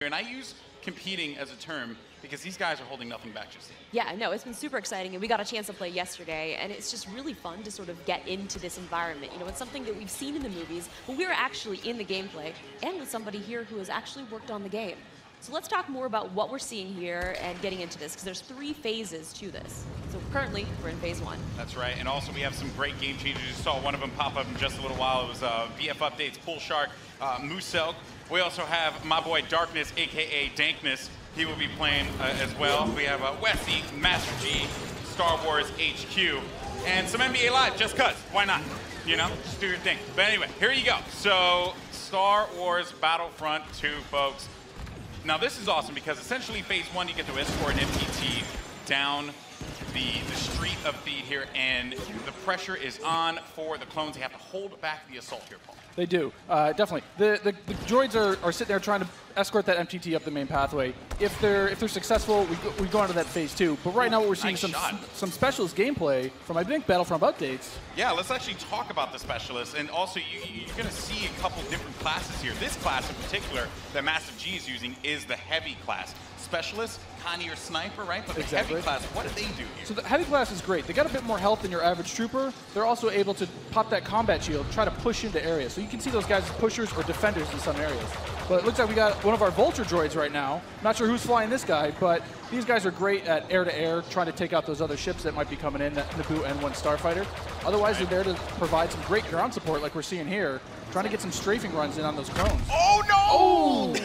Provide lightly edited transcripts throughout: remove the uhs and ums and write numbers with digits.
And I use competing as a term because these guys are holding nothing back just yet. Yeah, no, it's been super exciting, and we got a chance to play yesterday, and it's just really fun to sort of get into this environment. You know, it's something that we've seen in the movies, but we were actually in the gameplay, and with somebody here who has actually worked on the game. So let's talk more about what we're seeing here and getting into this, because there's 3 phases to this. So currently, we're in phase 1. That's right, and also we have some great game changers. You saw one of them pop up in just a little while. It was VF Updates, Pool Shark, Musel. We also have my boy Darkness, aka Dankness. He will be playing as well. We have Westy, Master G, Star Wars HQ, and some NBA Live, just cuz. Why not? You know, just do your thing. But anyway, here you go. So, Star Wars Battlefront 2, folks. Now, this is awesome because essentially phase 1, you get to escort an MTT down the street of Theedv here, and the pressure is on for the clones. They have to hold back the assault here, Paul. They do, definitely. The droids are sitting there trying to escort that MTT up the main pathway. If they're successful, we go on to that phase 2. But right now, what we're seeing some specialist gameplay from, I think, Battlefront updates. Yeah, let's actually talk about the specialists, and also you're going to see a couple different classes here. This class in particular that Master G is using is the heavy class. Specialist, kind of your sniper, right? But the heavy class, what do they do here? So the heavy class is great. They got a bit more health than your average trooper. They're also able to pop that combat shield, try to push into areas. So you can see those guys as pushers or defenders in some areas. But it looks like we got one of our Vulture droids right now. Not sure who's flying this guy, but these guys are great at air-to-air, trying to take out those other ships that might be coming in, that Naboo N1 Starfighter. Otherwise, they're there to provide some great ground support like we're seeing here, trying to get some strafing runs in on those clones. Oh, no! Oh!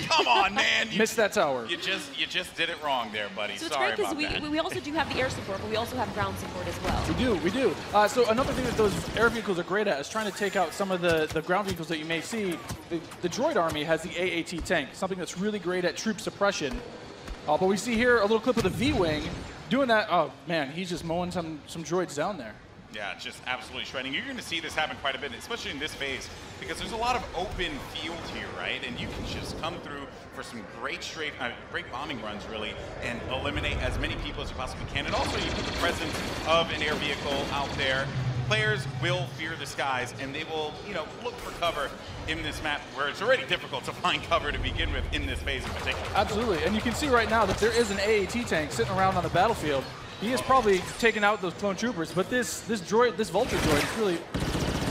Come on, man. Missed that tower. You just did it wrong there, buddy. So Sorry it's great about because we also do have the air support, but we also have ground support as well. We do. So another thing that those air vehicles are great at is trying to take out some of the ground vehicles that you may see. The droid army has the AAT tank, something that's really great at troop suppression. But we see here a little clip of the V-Wing doing that. Oh, man, he's just mowing some droids down there. Yeah, just absolutely shredding. You're going to see this happen quite a bit, especially in this phase, because there's a lot of open field here, right? And you can just come through for some great great bombing runs, really, and eliminate as many people as you possibly can. And also, you put the presence of an air vehicle out there. Players will fear the skies, and they will, look for cover in this map where it's already difficult to find cover to begin with in this phase in particular. Absolutely, and you can see right now that there is an AAT tank sitting around on the battlefield. He is probably taking out those clone troopers, but this Vulture droid is really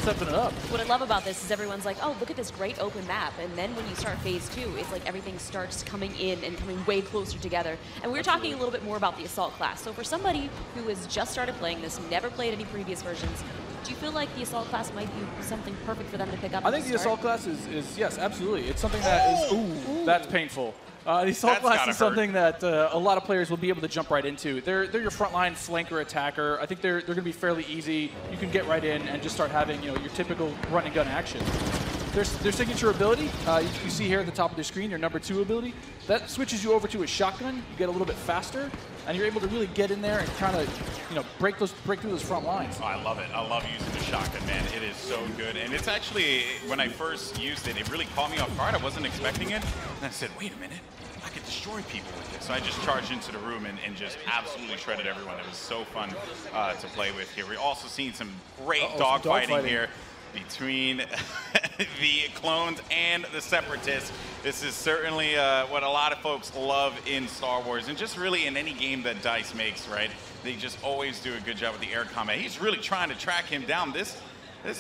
stepping it up. What I love about this is everyone's like, oh, look at this great open map. And then when you start phase 2, it's like everything starts coming in and coming way closer together. And we were talking a little bit more about the assault class. So for somebody who has just started playing this, never played any previous versions, do you feel like the assault class might be something perfect for them to pick up? I think the assault class is yes, absolutely. It's something that is, ooh, that's painful. The assault class is something that a lot of players will be able to jump right into. They're your frontline flanker attacker. I think they're going to be fairly easy. You can get right in and just start having your typical run and gun action. Their signature ability, you see here at the top of the screen, your number 2 ability, that switches you over to a shotgun. You get a little bit faster, and you're able to really get in there and kind of break through those front lines. Oh, I love it. I love using the shotgun, man. It is so good. And it's actually, when I first used it, it really caught me off guard. I wasn't expecting it. And I said, wait a minute. I could destroy people with this. So I just charged into the room and just absolutely shredded everyone. It was so fun to play with here. We're also seeing some great dogfighting here between the clones and the separatists. This is certainly what a lot of folks love in Star Wars, and just really in any game that DICE makes, right? They just always do a good job with the air combat. He's really trying to track him down. This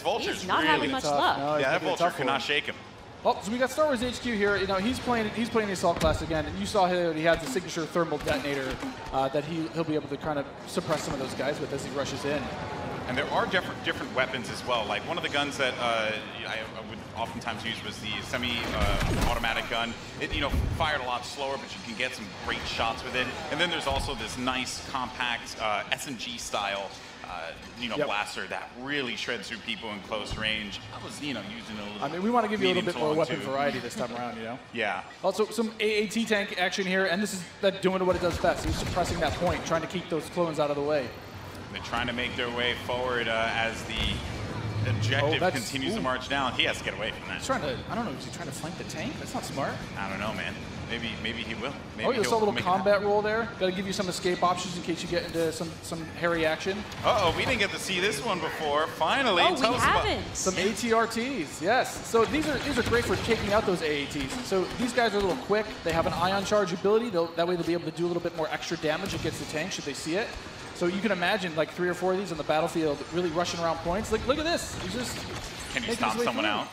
Vulture's not having much luck. No, yeah, that Vulture cannot shake him. Oh, so we got Star Wars HQ here. He's playing the assault class again, and you saw here he has the signature thermal detonator that he'll be able to kind of suppress some of those guys with as he rushes in. And there are different weapons as well. Like one of the guns that I would oftentimes use was the semi-automatic gun. It fired a lot slower, but you can get some great shots with it. And then there's also this nice compact SMG style blaster that really shreds through people in close range. I was using it a little. We want to give you a little bit more weapon variety this time around. Yeah. Also some AAT tank action here, and this is doing what it does best. He's suppressing that point, trying to keep those clones out of the way. They're trying to make their way forward as the objective continues to march down. He has to get away from that. He's trying to, I don't know, is he trying to flank the tank? That's not smart. I don't know, man. Maybe he will. Maybe oh, you saw a little make combat roll there. Got to give you some escape options in case you get into some hairy action. Uh-oh, we didn't get to see this one before. Finally, Oh, tell we us haven't. Some ATRTs, yes. So these are great for taking out those AATs. So these guys are a little quick. They have an ion charge ability. That way they'll be able to do a little bit more extra damage against the tank should they see it. So you can imagine like 3 or 4 of these on the battlefield really rushing around points. Like, look at this. He's just Can you stop someone out?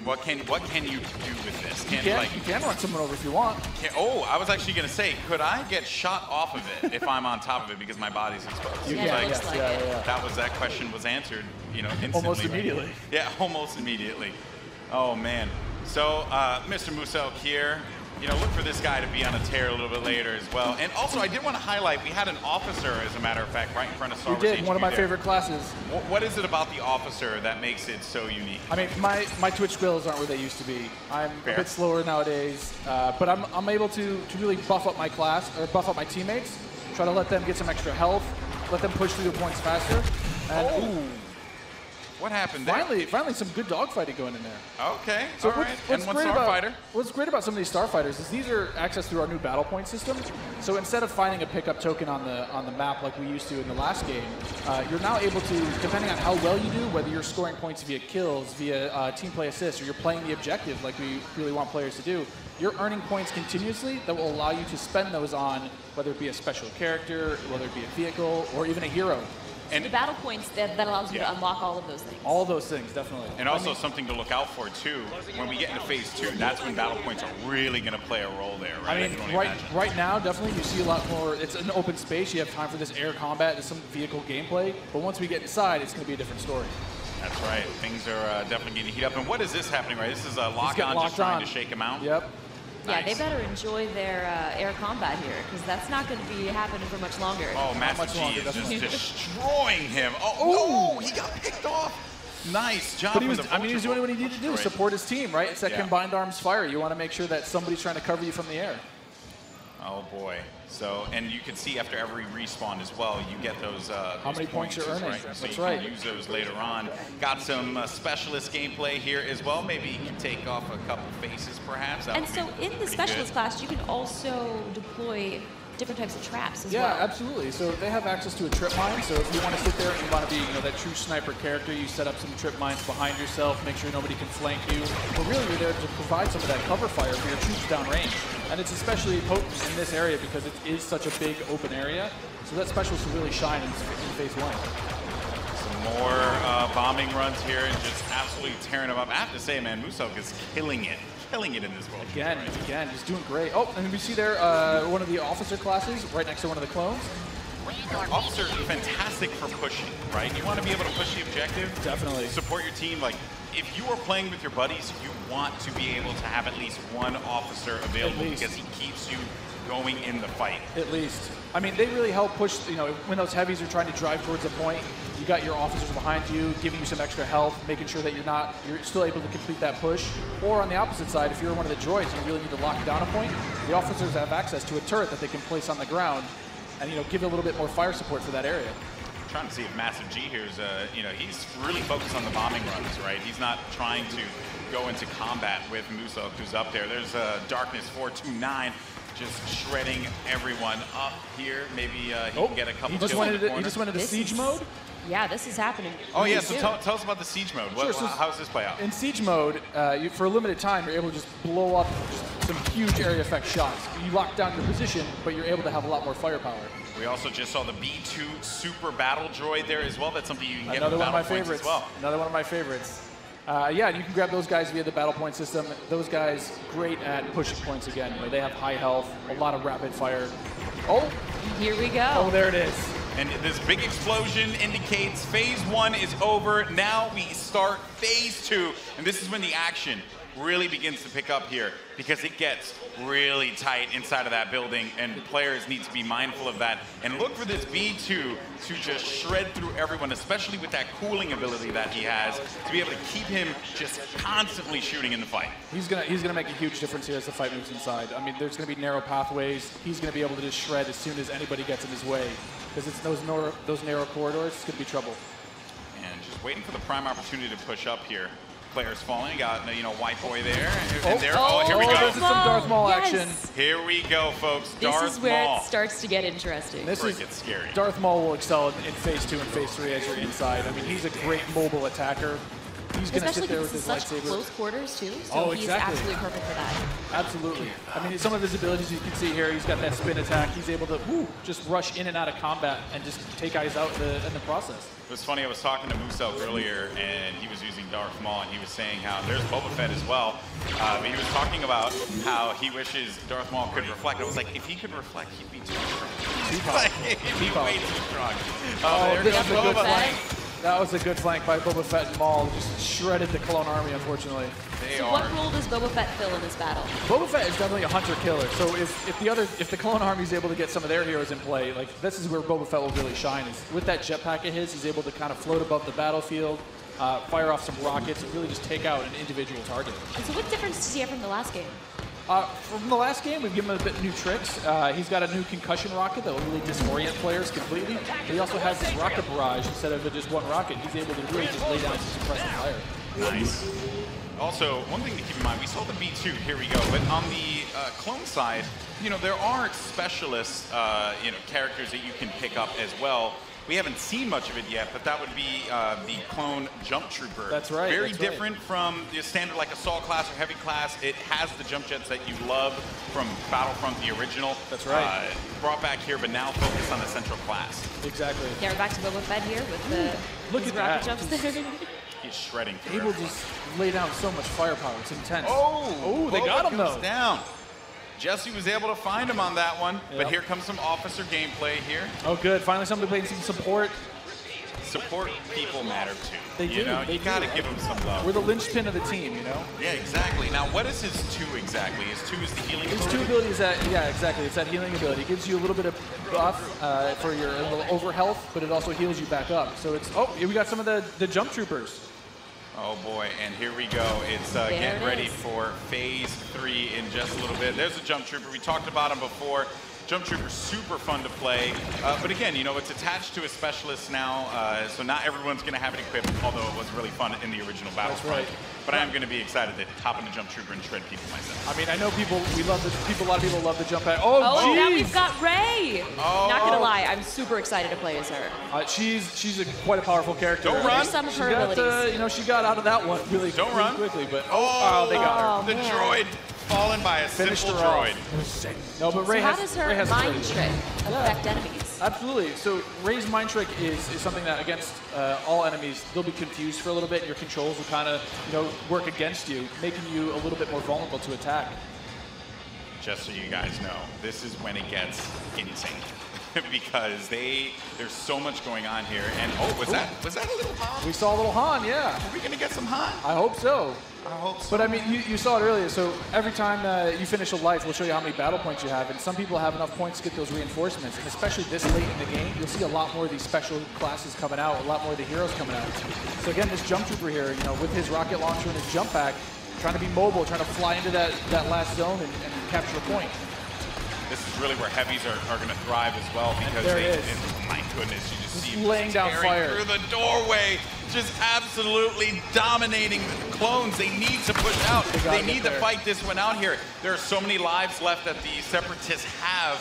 What can you do with this? You can run someone over if you want. Oh, I was actually going to say, could I get shot off of it if I'm on top of it because my body's exposed? You can, like, looks like it. That question was answered, instantly. Almost immediately. Yeah, almost immediately. Oh man. So, Mr. Muselk here. Look for this guy to be on a tear a little bit later as well. And also, I did want to highlight, we had an officer, as a matter of fact, right in front of Star Wars. We did, HQ one of my there. favorite classes. What is it about the officer that makes it so unique? I mean, my Twitch skills aren't where they used to be. I'm Fair. a bit slower nowadays, but I'm able to really buff up my class, or buff up my teammates, try to let them get some extra health, let them push through the points faster. And, ooh. What happened there? Finally some good dogfighting going in there. Okay, So all right. And one starfighter. What's great about some of these starfighters is these are accessed through our new battle point system. So instead of finding a pickup token on the map like we used to in the last game, you're now able to, depending on how well you do, whether you're scoring points via kills, via team play assists, or you're playing the objective like we really want players to do, you're earning points continuously that will allow you to spend those on whether it be a special character, whether it be a vehicle, or even a hero. And the battle points that allows you to unlock all of those things. All of those things, definitely. And also something to look out for too. When we get into phase 2, that's when battle points are really going to play a role there, right? I mean, right now, definitely you see a lot more. It's an open space. You have time for this air combat, there's some vehicle gameplay. But once we get inside, it's going to be a different story. That's right. Things are definitely going to heat up. And what is this happening, right? This is a lock-on just trying to shake him out. Yep. Yeah, Nice. they better enjoy their air combat here, because that's not going to be happening for much longer. Oh, Master much G longer, is just definitely. destroying him. Oh, no, he got picked off. Nice job. But he was doing what he needed to do, Right. support his team, right? It's that Yeah. combined arms fire. You want to make sure that somebody's trying to cover you from the air. Oh boy. So, and you can see after every respawn as well, you get those. How many points you're earning. Right? So That's you right. can use those later on. Got some specialist gameplay here as well. Maybe you can take off a couple faces, perhaps. That And would so be in the pretty specialist good. class, you can also deploy different types of traps as Yeah, well. absolutely. So they have access to a trip mine. So if you want to sit there and you want to be, that true sniper character, you set up some trip mines behind yourself, make sure nobody can flank you. But really, you're there to provide some of that cover fire for your troops downrange. And it's especially potent in this area because it is such a big open area. So that specialist will really shine in phase 1. Some more bombing runs here and just absolutely tearing them up. I have to say, man, Muselk is killing it in this world. Again, he's doing great. Oh, and we see there one of the officer classes right next to one of the clones. Officer, fantastic for pushing, right? You want to be able to push the objective. Definitely. Support your team. Like, if you are playing with your buddies, you want to be able to have at least one officer available because he keeps you going in the fight. At least. I mean, they really help push, when those heavies are trying to drive towards a point, you got your officers behind you, giving you some extra health, making sure that you're still able to complete that push. Or on the opposite side, if you're one of the droids and you really need to lock down a point, the officers have access to a turret that they can place on the ground and, give a little bit more fire support for that area. I'm trying to see if Massive G here is, he's really focused on the bombing runs, right? He's not trying to go into combat with Muselk, who's up there. There's Darkness 429. Just shredding everyone up here. Maybe he can get a couple kills in the corner. He just went into siege mode? Yeah, this is happening. Oh, yeah, so tell us about the siege mode. Sure, so how does this play out? In siege mode, for a limited time, you're able to just blow up some huge area effect shots. You lock down your position, but you're able to have a lot more firepower. We also just saw the B2 Super Battle Droid there as well. That's something you can get Another with one of my Battle Points favorites. as well. Another one of my favorites. Yeah, you can grab those guys via the battle point system. Those guys, great at pushing points again. They have high health, a lot of rapid fire. Oh, Here we go. oh, there it is. And this big explosion indicates phase 1 is over. Now we start phase 2. And this is when the action really begins to pick up here because it gets really tight inside of that building and players need to be mindful of that and look for this B2 to just shred through everyone, especially with that cooling ability that he has, to be able to keep him just constantly shooting in the fight. He's gonna make a huge difference here as the fight moves inside. I mean, there's gonna be narrow pathways. He's gonna be able to just shred as soon as anybody gets in his way because it's those narrow corridors. It's gonna be trouble. And just waiting for the prime opportunity to push up here. players falling. Got, you know, White Boy there. Oh, And there. Oh, here we go. This is some Darth Maul action. Here we go, folks. This Darth is where Maul. it starts to get interesting. This is gets scary. Darth Maul will excel in phase 2 and phase 3 as you're inside. I mean, he's a great mobile attacker. He's going to sit there with his lightsaber. Especially close quarters, too. So he's absolutely perfect for that. Absolutely. I mean, some of his abilities you can see here, he's got that spin attack. He's able to just rush in and out of combat and just take guys out in the process. It was funny, I was talking to Musel earlier, and he was using Darth Maul, and he was saying how there's Boba Fett as well. But he was talking about how he wishes Darth Maul could reflect. I was like, if he could reflect, he'd be too strong. He'd be way too strong. Oh, there goes Boba Fett. That was a good flank by Boba Fett and Maul. Just shredded the Clone Army, unfortunately. So what role does Boba Fett fill in this battle? Boba Fett is definitely a hunter-killer. So if the Clone Army is able to get some of their heroes in play, like this is where Boba Fett will really shine. Is with that jetpack of his, he's able to kind of float above the battlefield, fire off some rockets, and really just take out an individual target. And so what difference does he have from the last game? From the last game, we've given him a bit new tricks. He's got a new concussion rocket that will really disorient players completely. But he also has this rocket barrage. Instead of just one rocket, he's able to really just lay down some suppressive fire. Nice. Also, one thing to keep in mind, we saw the B2, here we go, but on the clone side, you know, there are specialist, you know, characters that you can pick up as well. We haven't seen much of it yet, but that would be the clone jump trooper. That's right. Very different from the standard like assault class or heavy class. It has the jump jets that you love from Battlefront, the original. That's right. Brought back here, but now focused on the central class. Exactly. Yeah, we're back to Boba Fett here with the Look at rocket that. jumps there. He's shredding. Able to just lay down so much firepower. It's intense. Oh, they got him though. Down. Jesse was able to find him on that one, Yep. but here comes some officer gameplay here. Oh, good. Finally, somebody playing some support. Support people matter too. They do. You know, They you gotta do. give them some love. We're the linchpin of the team, you know? Yeah, exactly. Now, what is his 2 exactly? His 2 is the healing His ability? 2 ability is that, yeah, exactly. It's that healing ability. It gives you a little bit of buff for your little over health, but it also heals you back up. So it's, oh, we got some of the jump troopers. Oh boy, and here we go. It's getting ready for phase 3 in just a little bit. There's a jump trooper. We talked about him before. Jump trooper, super fun to play. But again, you know, it's attached to a specialist now, so not everyone's going to have it equipped, although it was really fun in the original Battlefront. That's right. But I am going to be excited to hop in the jump trooper and shred people myself. I mean, I know people, a lot of people love the jump pad. Oh, and now geez. we've got Rey. Oh. Not gonna lie, I'm super excited to play as her. She's quite a powerful character. Don't run. There's some of her abilities. You know, she got out of that one really quickly, but they got her. The droid fallen by a Finished simple her off. droid. No, but Rey So how has, does her Rey has mind ability. trick affect enemies? Absolutely. So Rey's mind trick is something that against all enemies, they'll be confused for a little bit, and your controls will kind of, you know, work against you, making you a little bit more vulnerable to attack. Just so you guys know, this is when it gets insane. Because there's so much going on here. And was that a little Han? We saw a little Han, yeah. Are we gonna get some Han? I hope so. I hope so. But I mean, you saw it earlier. So every time you finish a life, we'll show you how many battle points you have. And some people have enough points to get those reinforcements. And especially this late in the game, you'll see a lot more of these special classes coming out, a lot more of the heroes coming out. So again, this jump trooper here, you know, with his rocket launcher and his jump pack, trying to be mobile, trying to fly into that last zone and capture a point. This is really where heavies are going to thrive as well, because my goodness, you just see laying down fire through the doorway, just absolutely dominating the clones. They need to push out. They need to fight this one out here. There are so many lives left that the Separatists have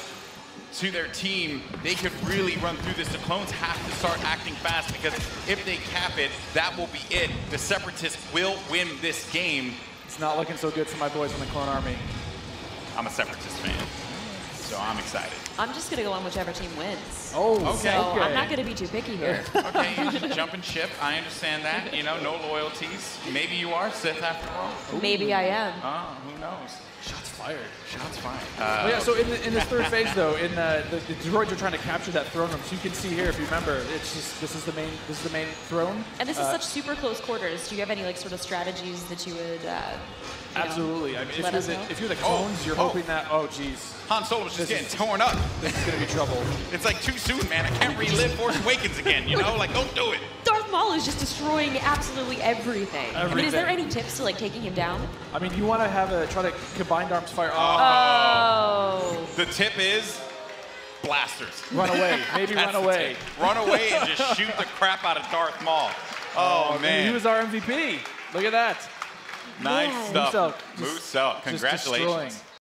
to their team. They could really run through this. The clones have to start acting fast, because if they cap it, that will be it. The Separatists will win this game. It's not looking so good for my boys in the Clone Army. I'm a Separatist fan, so I'm excited. I'm just gonna go on whichever team wins. Oh, okay. So I'm not gonna be too picky here. Okay, jump and ship. I understand that. You know, no loyalties. Maybe you are Sith after all. Maybe I am. Oh, who knows? Shots fired. Shots fired. Yeah, so in this third phase though, in the droids are trying to capture that throne room. So you can see here, if you remember, it's just this is the main throne. And this is such super close quarters. Do you have any like sort of strategies that you would? Absolutely. I mean, if you're the clones, you're hoping that. Oh, geez. Han Solo was just getting torn up. This is gonna be trouble. It's like too soon, man. I can't relive Force Awakens again. You know, like don't do it. Darth Maul is just destroying absolutely everything. I mean, is there any tips to like taking him down? I mean, you want to try to combined arms fire. Oh. The tip is blasters. Run away. Maybe run away. Run away and just shoot the crap out of Darth Maul. Oh man, he was our MVP. Look at that. Nice stuff. Moose Congratulations.